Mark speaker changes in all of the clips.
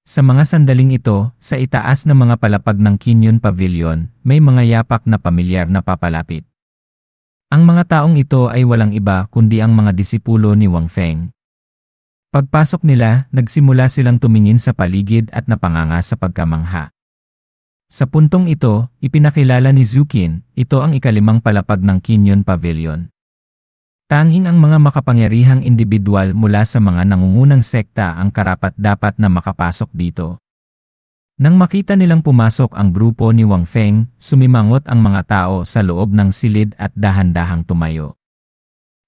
Speaker 1: Sa mga sandaling ito, sa itaas ng mga palapag ng Kinyon Pavilion, may mga yapak na pamilyar na papalapit. Ang mga taong ito ay walang iba kundi ang mga disipulo ni Wang Feng. Pagpasok nila, nagsimula silang tumingin sa paligid at napanganga sa pagkamangha. Sa puntong ito, ipinakilala ni Zukin, ito ang ikalimang palapag ng Kinyon Pavilion. Tanging ang mga makapangyarihang individual mula sa mga nangungunang sekta ang karapat-dapat na makapasok dito. Nang makita nilang pumasok ang grupo ni Wang Feng, sumimangot ang mga tao sa loob ng silid at dahan-dahang tumayo.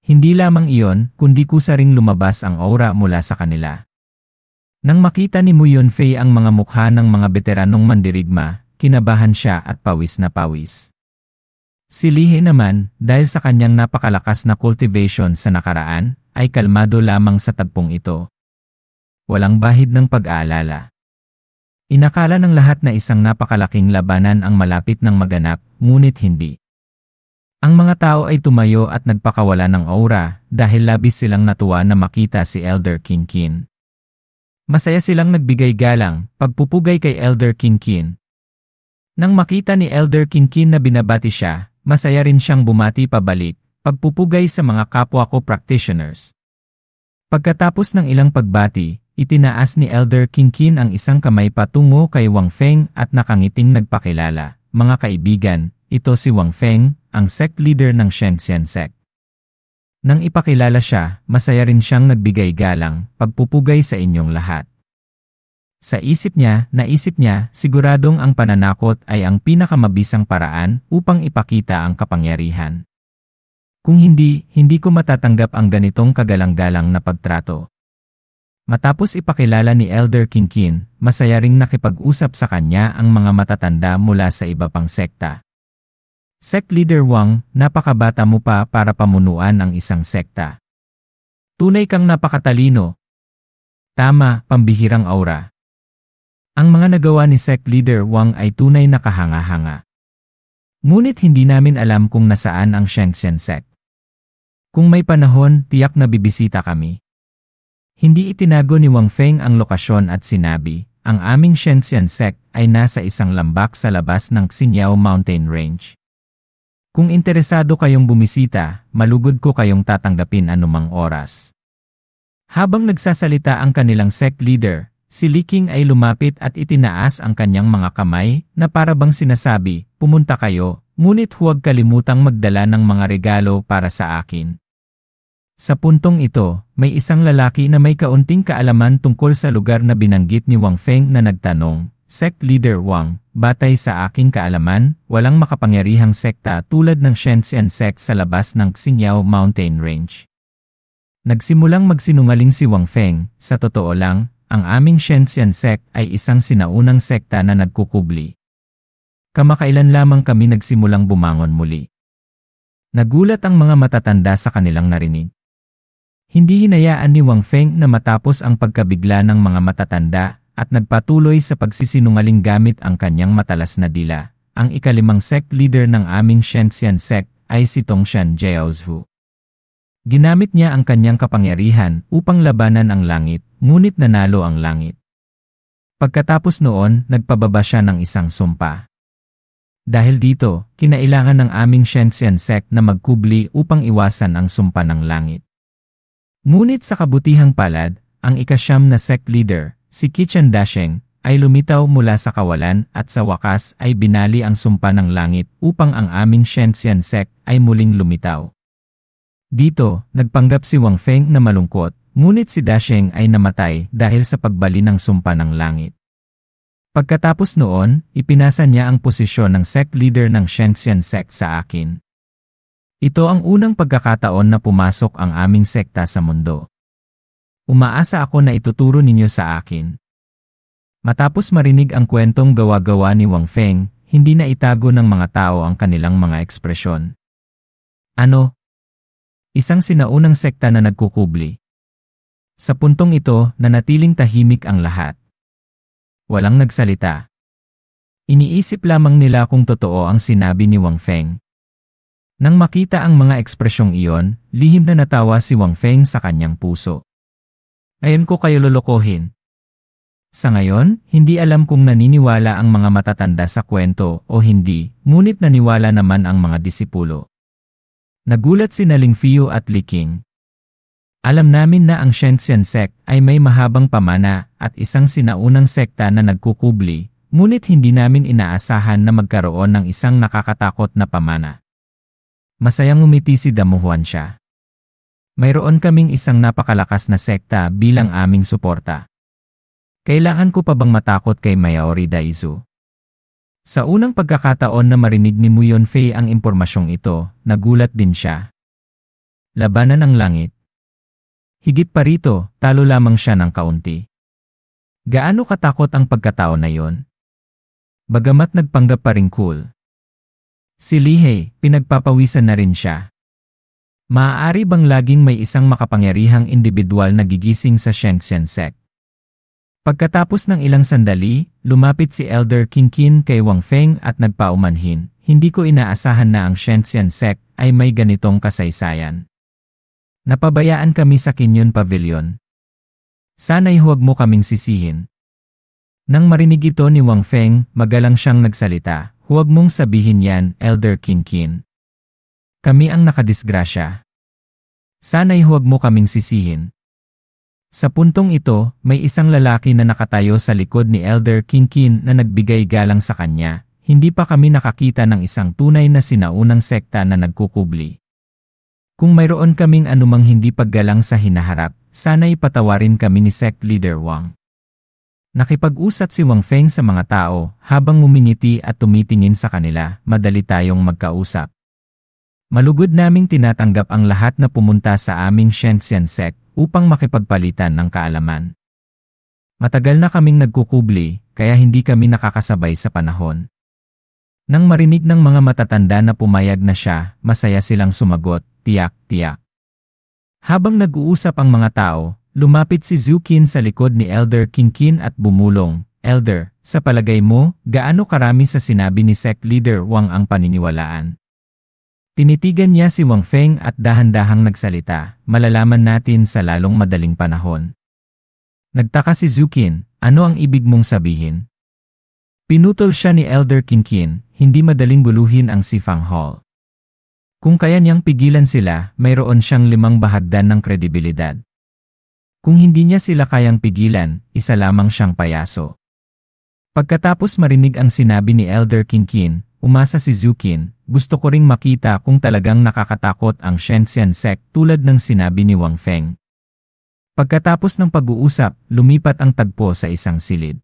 Speaker 1: Hindi lamang iyon, kundi kusa ring lumabas ang aura mula sa kanila. Nang makita ni Mu Yunfei ang mga mukha ng mga veteranong mandirigma, kinabahan siya at pawis na pawis. Si Li He naman, dahil sa kanyang napakalakas na cultivation sa nakaraan, ay kalmado lamang sa tagpong ito. Walang bahid ng pag-aalala. Inakala ng lahat na isang napakalaking labanan ang malapit ng maganap, ngunit hindi. Ang mga tao ay tumayo at nagpakawala ng aura dahil labis silang natuwa na makita si Elder King Qin. Masaya silang nagbigay galang, pagpupugay kay Elder King Qin. Nang makita ni Elder King Qin na binabati siya, masaya rin siyang bumati pabalik, pagpupugay sa mga kapwa ko practitioners. Pagkatapos ng ilang pagbati, itinaas ni Elder King Qin ang isang kamay patungo kay Wang Feng at nakangiting nagpakilala. Mga kaibigan, ito si Wang Feng, ang sect leader ng Shenzhen sect. Nang ipakilala siya, masaya rin siyang nagbigay galang, pagpupugay sa inyong lahat. Sa naisip niya, siguradong ang pananakot ay ang pinakamabisang paraan upang ipakita ang kapangyarihan. Kung hindi ko matatanggap ang ganitong kagalang-galang na pagtrato. Matapos ipakilala ni Elder King Qin, masaya ring nakipag-usap sa kanya ang mga matatanda mula sa iba pang sekta. Sect Leader Wang, napakabata mo pa para pamunuan ang isang sekta. Tunay kang napakatalino. Tama, pambihirang aura. Ang mga nagawa ni Sect Leader Wang ay tunay na kahanga-hanga. Ngunit hindi namin alam kung nasaan ang Shenzhen sect. Kung may panahon, tiyak na bibisita kami. Hindi itinago ni Wang Feng ang lokasyon at sinabi, ang aming Shenzhen sect ay nasa isang lambak sa labas ng Xinyao Mountain Range. Kung interesado kayong bumisita, malugod ko kayong tatanggapin anumang oras. Habang nagsasalita ang kanilang sect leader, si Li Qing ay lumapit at itinaas ang kanyang mga kamay na parabang sinasabi, pumunta kayo, ngunit huwag kalimutang magdala ng mga regalo para sa akin. Sa puntong ito, may isang lalaki na may kaunting kaalaman tungkol sa lugar na binanggit ni Wang Feng na nagtanong, Sect Leader Wang, batay sa aking kaalaman, walang makapangyarihang sekta tulad ng Shenzhen sect sa labas ng Xinyao Mountain Range. Nagsimulang magsinungaling si Wang Feng, sa totoo lang, ang aming Shenzhen sect ay isang sinaunang sekta na nagkukubli. Kamakailan lamang kami nagsimulang bumangon muli. Nagulat ang mga matatanda sa kanilang narinig. Hindi hinayaan ni Wang Feng na matapos ang pagkabigla ng mga matatanda at nagpatuloy sa pagsisinungaling gamit ang kanyang matalas na dila. Ang ikalimang sect leader ng aming Shenzhen sect ay si Tongshan Jiaozhu. Ginamit niya ang kanyang kapangyarihan upang labanan ang langit, ngunit nanalo ang langit. Pagkatapos noon, nagpababa siya ng isang sumpa. Dahil dito, kinailangan ng aming Shenzhen sect na magkubli upang iwasan ang sumpa ng langit. Ngunit sa kabutihang palad, ang ikasyam na sect leader, si Qichen Dasheng, ay lumitaw mula sa kawalan at sa wakas ay binali ang sumpa ng langit upang ang aming Shenzhen sect ay muling lumitaw. Dito, nagpanggap si Wang Feng na malungkot, ngunit si Dasheng ay namatay dahil sa pagbali ng sumpa ng langit. Pagkatapos noon, ipinasa niya ang posisyon ng sect leader ng Shenzhen sect sa akin. Ito ang unang pagkakataon na pumasok ang aming sekta sa mundo. Umaasa ako na ituturo ninyo sa akin. Matapos marinig ang kwentong gawa-gawa ni Wang Feng, hindi na itago ng mga tao ang kanilang mga ekspresyon. Ano? Isang sinaunang sekta na nagkukubli. Sa puntong ito, nanatiling tahimik ang lahat. Walang nagsalita. Iniisip lamang nila kung totoo ang sinabi ni Wang Feng. Nang makita ang mga ekspresyong iyon, lihim na natawa si Wang Feng sa kanyang puso. Ayon ko kayo lolokohin. Sa ngayon, hindi alam kung naniniwala ang mga matatanda sa kwento o hindi, ngunit naniwala naman ang mga disipulo. Nagulat si Ling Fiu at Li Qing. Alam namin na ang Shenzhen sect ay may mahabang pamana at isang sinaunang sekta na nagkukubli, ngunit hindi namin inaasahan na magkaroon ng isang nakakatakot na pamana. Masayang ngumiti si Damo Huansha. Mayroon kaming isang napakalakas na sekta bilang aming suporta. Kailangan ko pa bang matakot kay Mayaori Daizu? Sa unang pagkakataon na marinig ni Mu Yunfei ang impormasyong ito, nagulat din siya. Labanan ng langit. Higit pa rito, talo lamang siya ng kaunti. Gaano katakot ang pagkatao na yon? Bagamat nagpanggap pa ring cool. Si Lihei, pinagpapawisan na rin siya. Maaari bang laging may isang makapangyarihang individual na gigising sa Shenzhen sect? Pagkatapos ng ilang sandali, lumapit si Elder Qingqin kay Wang Feng at nagpaumanhin, hindi ko inaasahan na ang Shenzhen sect ay may ganitong kasaysayan. Napabayaan kami sa Kinyon Pavilion. Sana'y huwag mo kaming sisihin. Nang marinig ito ni Wang Feng, magalang siyang nagsalita, huwag mong sabihin yan, Elder Qingqin. Kami ang nakadisgrasya. Sana'y huwag mo kaming sisihin. Sa puntong ito, may isang lalaki na nakatayo sa likod ni Elder Qingqin na nagbigay galang sa kanya. Hindi pa kami nakakita ng isang tunay na sinaunang sekta na nagkukubli. Kung mayroon kaming anumang hindi paggalang sa hinaharap, sana'y patawarin kami ni Sect Leader Wang. Nakipag-usap si Wang Feng sa mga tao habang ngumingiti at tumitingin sa kanila, madali tayong magkausap. Malugod naming tinatanggap ang lahat na pumunta sa aming Shenzhen sect upang makipagpalitan ng kaalaman. Matagal na kaming nagkukubli, kaya hindi kami nakakasabay sa panahon. Nang marinig ng mga matatanda na pumayag na siya, masaya silang sumagot, tiyak, tiyak. Habang nag-uusap ang mga tao, lumapit si Zhu Qin sa likod ni Elder Qingqin at bumulong, Elder, sa palagay mo, gaano karami sa sinabi ni Sect Leader Wang ang paniniwalaan? Tinitigan niya si Wang Feng at dahan-dahang nagsalita, malalaman natin sa lalong madaling panahon. Nagtaka si Zhu Qin, ano ang ibig mong sabihin? Pinutol siya ni Elder Qingqin, hindi madaling guluhin ang Sifang Hall. Kung kaya niyang pigilan sila, mayroon siyang 5 bahagdan ng kredibilidad. Kung hindi niya sila kayang pigilan, isa lamang siyang payaso. Pagkatapos marinig ang sinabi ni Elder Qingqin, umasa si Zhu Qin, gusto ko ring makita kung talagang nakakatakot ang Shenzhen sect tulad ng sinabi ni Wang Feng. Pagkatapos ng pag-uusap, lumipat ang tagpo sa isang silid.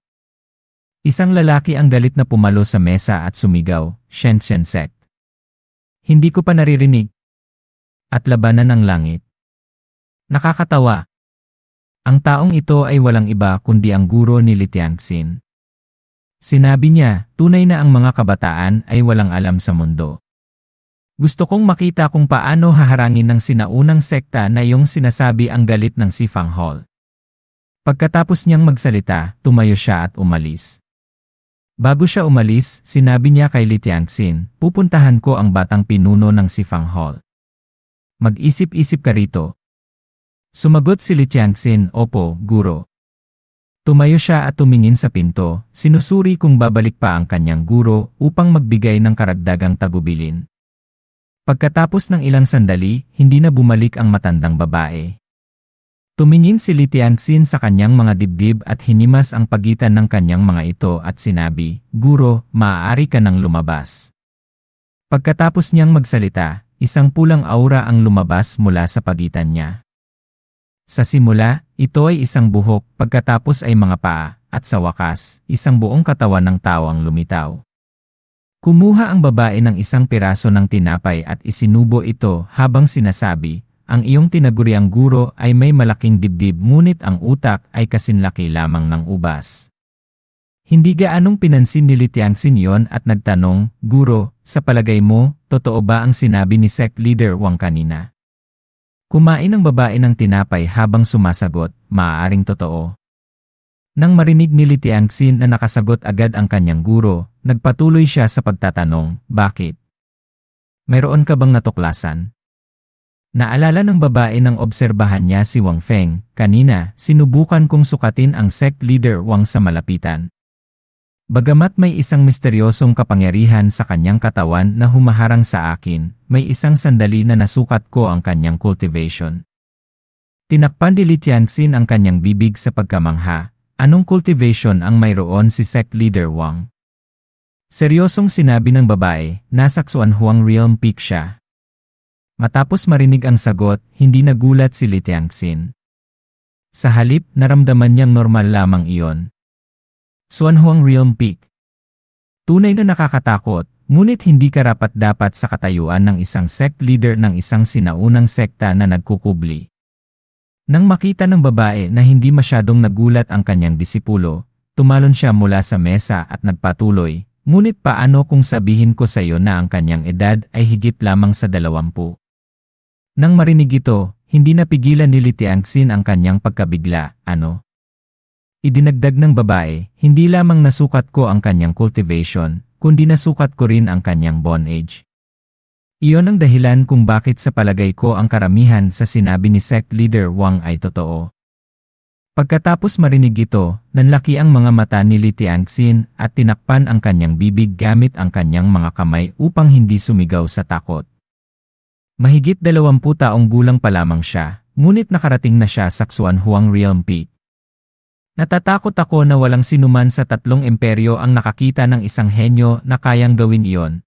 Speaker 1: Isang lalaki ang galit na pumalo sa mesa at sumigaw, Shenzhen sect. Hindi ko pa naririnig. At labanan ng langit. Nakakatawa. Ang taong ito ay walang iba kundi ang guro ni Li Tianxin. Sinabi niya, tunay na ang mga kabataan ay walang alam sa mundo. Gusto kong makita kung paano haharangin ng sinaunang sekta na iyong sinasabi ang galit ng Sifang Hall. Pagkatapos niyang magsalita, tumayo siya at umalis. Bago siya umalis, sinabi niya kay Li Tianxin, pupuntahan ko ang batang pinuno ng Sifang Hall. Mag-isip-isip ka rito. Sumagot si Li Tianxin, opo, guro. Tumayo siya at tumingin sa pinto, sinusuri kung babalik pa ang kanyang guro upang magbigay ng karagdagang tagubilin. Pagkatapos ng ilang sandali, hindi na bumalik ang matandang babae. Tumingin si Li Tianxin sa kanyang mga dibdib at hinimas ang pagitan ng kanyang mga ito at sinabi, Guro, maaari ka nang lumabas. Pagkatapos niyang magsalita, isang pulang aura ang lumabas mula sa pagitan niya. Sa simula, ito ay isang buhok, pagkatapos ay mga paa, at sa wakas, isang buong katawan ng tao ang lumitaw. Kumuha ang babae ng isang piraso ng tinapay at isinubo ito habang sinasabi, ang iyong tinaguriang guro ay may malaking dibdib ngunit ang utak ay kasinlaki lamang ng ubas. Hindi gaanong pinansin ni Li Tianxin yon at nagtanong, Guro, sa palagay mo, totoo ba ang sinabi ni Sect Leader Wang kanina? Kumain ang babae ng tinapay habang sumasagot, maaaring totoo. Nang marinig ni Li Tianxin na nakasagot agad ang kanyang guro, nagpatuloy siya sa pagtatanong, bakit? Mayroon ka bang natuklasan? Naalala ng babae nang obserbahan niya si Wang Feng. Kanina, sinubukan kong sukatin ang sect leader Wang sa malapitan. Bagamat may isang misteryosong kapangyarihan sa kanyang katawan na humaharang sa akin, may isang sandali na nasukat ko ang kanyang cultivation. Tinakpan ni Li Tianxin ang kanyang bibig sa pagkamangha. Anong cultivation ang mayroon si sect leader Wang? Seryosong sinabi ng babae, nasa Xuanhuang Realm Peak siya. Matapos marinig ang sagot, hindi nagulat si Li Tianxin. Sa halip, naramdaman niyang normal lamang iyon. Xuanhuang Realm Peak. Tunay na nakakatakot, ngunit hindi karapat-dapat sa katayuan ng isang sect leader ng isang sinaunang sekta na nagkukubli. Nang makita ng babae na hindi masyadong nagulat ang kanyang disipulo, tumalon siya mula sa mesa at nagpatuloy, ngunit paano kung sabihin ko sa iyo na ang kanyang edad ay higit lamang sa 20? Nang marinig ito, hindi napigilan ni Li Tianxin ang kanyang pagkabigla. Ano? Idinagdag ng babae, hindi lamang nasukat ko ang kanyang cultivation, kundi nasukat ko rin ang kanyang bone age. Iyon ang dahilan kung bakit sa palagay ko ang karamihan sa sinabi ni sect leader Wang ay totoo. Pagkatapos marinig ito, nanlaki ang mga mata ni Li Tianxin at tinakpan ang kanyang bibig gamit ang kanyang mga kamay upang hindi sumigaw sa takot. Mahigit 20 taong gulang pa lamang siya, ngunit nakarating na siya sa Xuanhuang Realm Peak. Natatakot ako na walang sinuman sa 3 imperyo ang nakakita ng isang henyo na kayang gawin iyon,